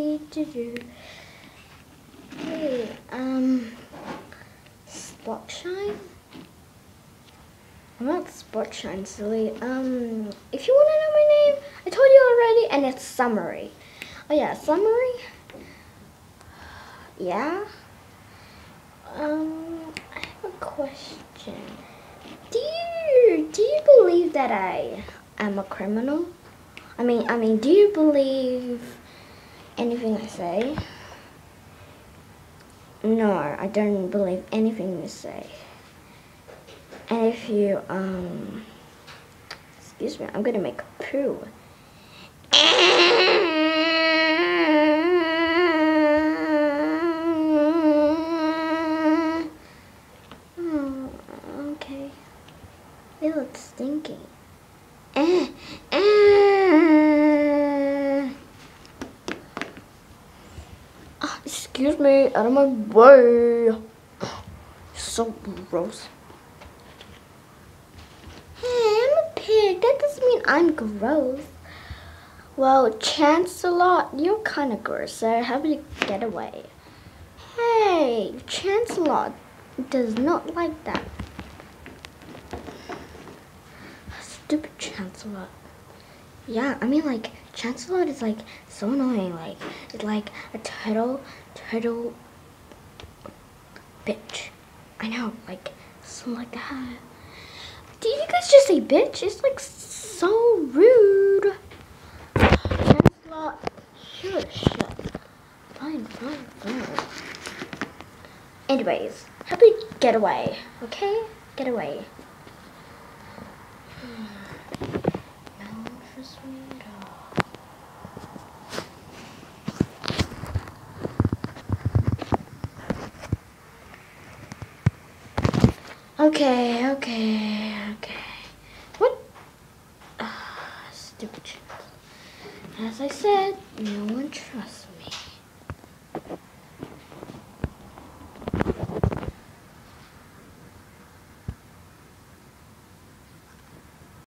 Wait, Spot Shine? I'm not Spot Shine, silly. If you want to know my name, I told you already, and it's Summary. Oh yeah, Summary? Yeah? I have a question. Do you believe that I am a criminal? I mean, do you believe anything I say? No, I don't believe anything you say. And if you, excuse me, I'm gonna make a poo. Oh, okay. It looks stinky. Excuse me, out of my way. So gross. Hey, I'm a pig. That doesn't mean I'm gross. Well, Chancellor, you're kind of gross, so how about you get away? Hey, Chancellor does not like that. Stupid Chancellor. Yeah, I mean, like, Chancellor is, like, so annoying. Like, it's like a turtle bitch. I know, like, something like that. Did you guys just say bitch? It's, like, so rude. Chancellor, shut. Fine. Anyways, how about you get away, okay? Get away. Okay. What? Stupid shit. As I said, no one